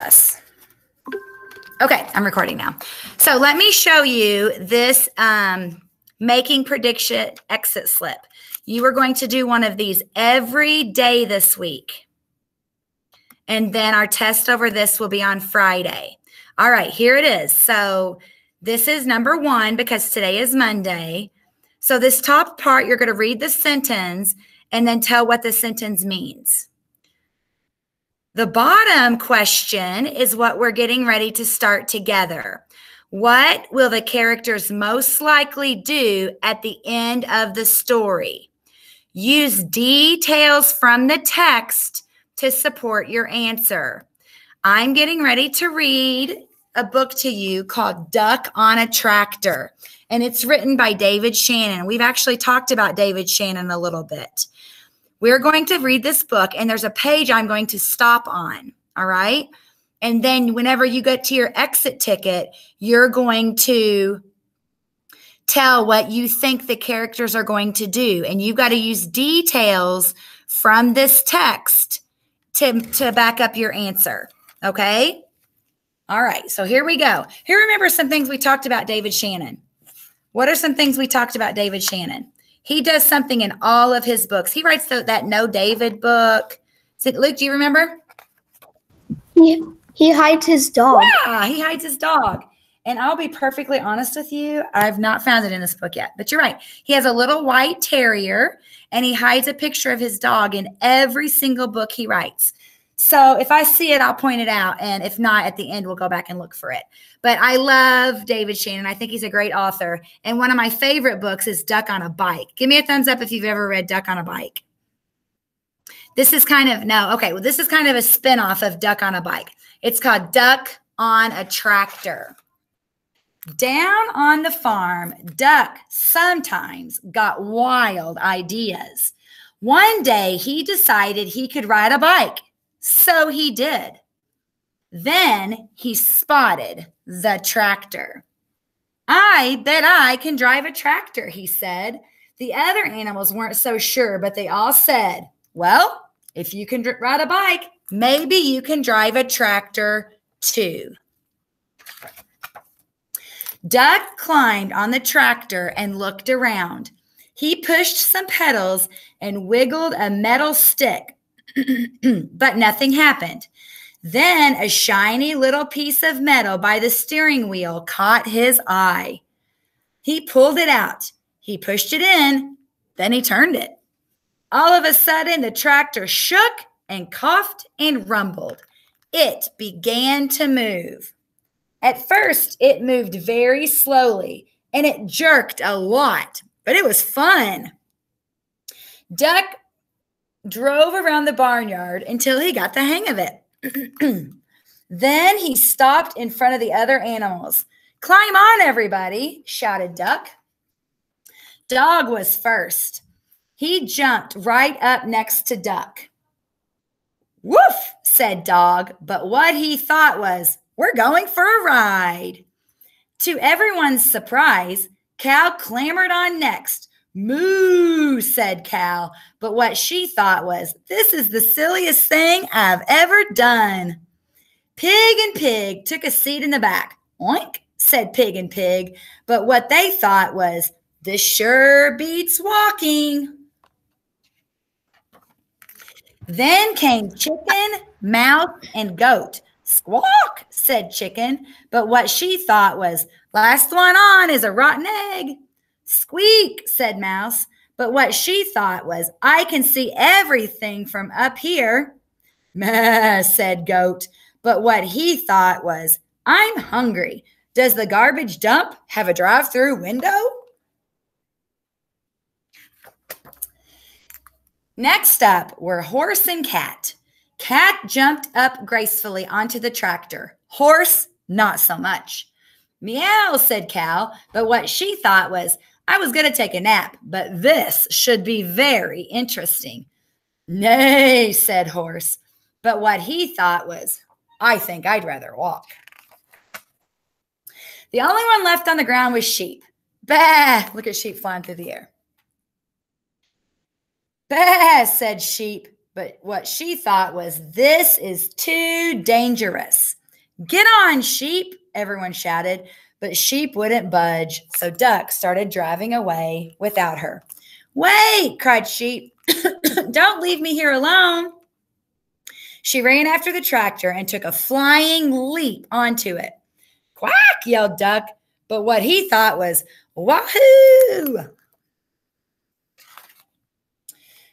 us. Okay, I'm recording now. So let me show you this making prediction exit slip. You are going to do one of these every day this week. And then our test over this will be on Friday. All right, here it is. So this is number 1 because today is Monday. So this top part, you're going to read the sentence and then tell what the sentence means. The bottom question is what we're getting ready to start together. What will the characters most likely do at the end of the story? Use details from the text to support your answer. I'm getting ready to read a book to you called Duck on a Tractor, and it's written by David Shannon. We've actually talked about David Shannon a little bit. We're going to read this book, and there's a page I'm going to stop on, all right? And then whenever you get to your exit ticket, you're going to tell what you think the characters are going to do. And you've got to use details from this text to back up your answer, okay? All right, so here we go. Here, remember some things we talked about David Shannon. What are some things we talked about David Shannon? He does something in all of his books. He writes that No David book. Luke, do you remember? He hides his dog. Yeah, he hides his dog. And I'll be perfectly honest with you, I've not found it in this book yet. But you're right. He has a little white terrier, and he hides a picture of his dog in every single book he writes. So if I see it, I'll point it out. And if not, at the end, we'll go back and look for it. But I love David Shannon. I think he's a great author. And one of my favorite books is Duck on a Bike. Give me a thumbs up if you've ever read Duck on a Bike. This is kind of, this is kind of a spinoff of Duck on a Bike. It's called Duck on a Tractor. Down on the farm, Duck sometimes got wild ideas. One day he decided he could ride a bike. So he did. Then he spotted the tractor. I bet I can drive a tractor, he said. The other animals weren't so sure, but they all said, well, if you can ride a bike, maybe you can drive a tractor too. Duck climbed on the tractor and looked around. He pushed some pedals and wiggled a metal stick. But nothing happened. Then a shiny little piece of metal by the steering wheel caught his eye. He pulled it out. He pushed it in. Then he turned it. All of a sudden, the tractor shook and coughed and rumbled. It began to move. At first, it moved very slowly, and it jerked a lot, but it was fun. Duck drove around the barnyard until he got the hang of it. Then he stopped in front of the other animals. Climb on, everybody, shouted Duck. Dog was first. He jumped right up next to Duck. Woof, said Dog, but what he thought was, we're going for a ride. To everyone's surprise, Cow clambered on next. Moo, said Cow, but what she thought was, this is the silliest thing I've ever done. Pig and Pig took a seat in the back. Oink, said Pig and Pig, but what they thought was, this sure beats walking. Then came Chicken, Mouse, and Goat. Squawk, said Chicken, but what she thought was, last one on is a rotten egg. Squeak, said Mouse, but what she thought was, I can see everything from up here. Meh, said Goat, but what he thought was, I'm hungry. Does the garbage dump have a drive-through window? Next up were Horse and Cat. Cat jumped up gracefully onto the tractor. Horse, not so much. Meow, said Cow, but what she thought was, I was going to take a nap, but this should be very interesting. Nay, said Horse, but what he thought was, I think I'd rather walk. The only one left on the ground was Sheep. Bah, look at Sheep flying through the air. Bah, said Sheep, But what she thought was, this is too dangerous. Get on, Sheep, everyone shouted, but Sheep wouldn't budge, so Duck started driving away without her. Wait, cried Sheep. Don't leave me here alone. She ran after the tractor and took a flying leap onto it. Quack, yelled Duck, but what he thought was, wahoo!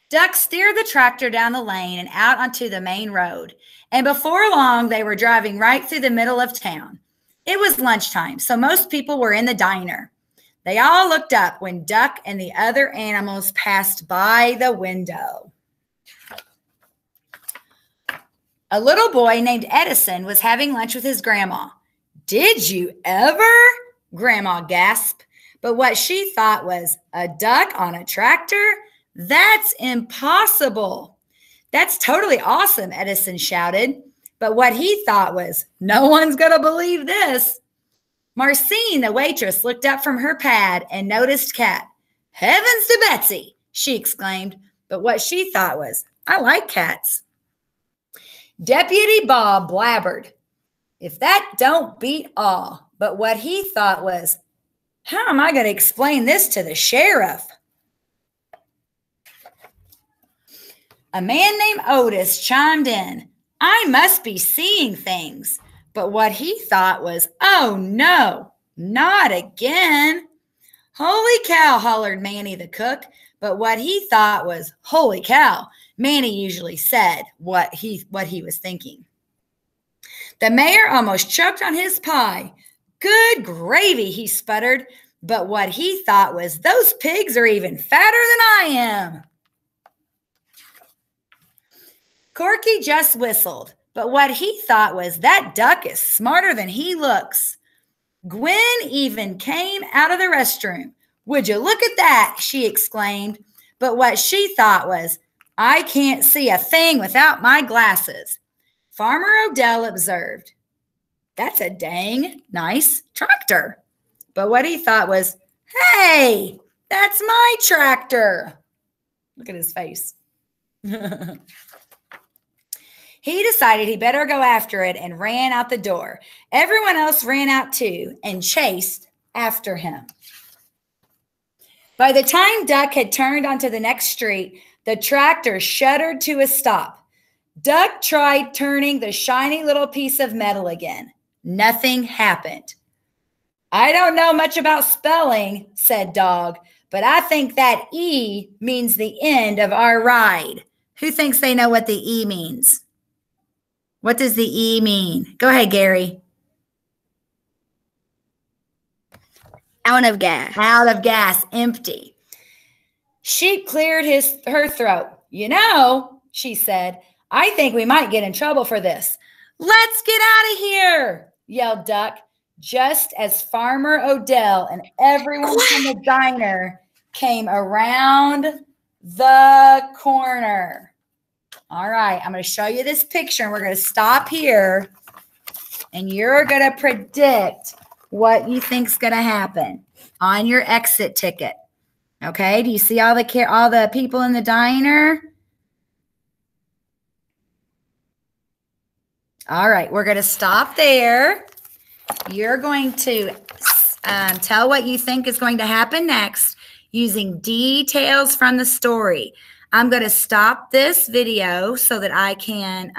Duck steered the tractor down the lane and out onto the main road. And before long, they were driving right through the middle of town. It was lunchtime, so most people were in the diner. They all looked up when Duck and the other animals passed by the window. A little boy named Edison was having lunch with his grandma. Did you ever? Grandma gasped. But what she thought was, a duck on a tractor? That's impossible. That's totally awesome, Edison shouted. But what he thought was, no one's going to believe this. Marcine, the waitress, looked up from her pad and noticed Cat. Heavens to Betsy, she exclaimed. But what she thought was, I like cats. Deputy Bob blabbered. If that don't beat all. But what he thought was, how am I going to explain this to the sheriff? A man named Otis chimed in. I must be seeing things. But what he thought was, oh no, not again. Holy cow, hollered Manny the cook. But what he thought was, holy cow. Manny usually said what he was thinking. The mayor almost choked on his pie. Good gravy, he sputtered. But what he thought was, those pigs are even fatter than I am. Corky just whistled, but what he thought was, that duck is smarter than he looks. Gwen even came out of the restroom. Would you look at that, she exclaimed. But what she thought was, I can't see a thing without my glasses. Farmer Odell observed, that's a dang nice tractor. But what he thought was, hey, that's my tractor. Look at his face. He decided he better go after it and ran out the door. Everyone else ran out too and chased after him. By the time Duck had turned onto the next street, the tractor shuddered to a stop. Duck tried turning the shiny little piece of metal again. Nothing happened. I don't know much about spelling, said Dog, but I think that E means the end of our ride. Who thinks they know what the E means? What does the E mean? Go ahead, Gary. Out of gas. Out of gas, empty. Sheep cleared her throat. You know, she said, I think we might get in trouble for this. Let's get out of here, yelled Duck, just as Farmer Odell and everyone from the diner came around the corner. All right, I'm going to show you this picture, and we're going to stop here, and you're going to predict what you think's going to happen on your exit ticket. Okay, do you see all the people in the diner? All right, we're going to stop there. You're going to tell what you think is going to happen next using details from the story. I'm going to stop this video so that I can